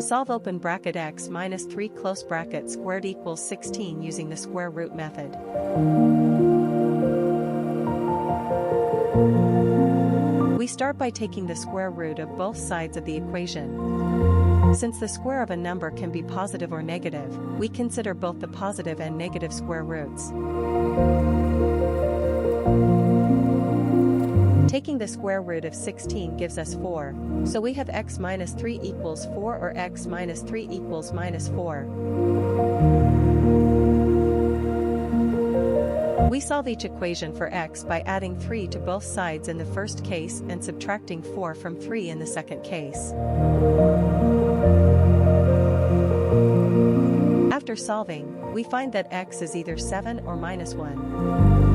Solve open bracket x minus 3 close bracket squared equals 16 using the square root method. We start by taking the square root of both sides of the equation. Since the square of a number can be positive or negative, we consider both the positive and negative square roots. Taking the square root of 16 gives us 4, so we have x minus 3 equals 4 or x minus 3 equals minus 4. We solve each equation for x by adding 3 to both sides in the first case and subtracting 4 from 3 in the second case. After solving, we find that x is either 7 or minus 1.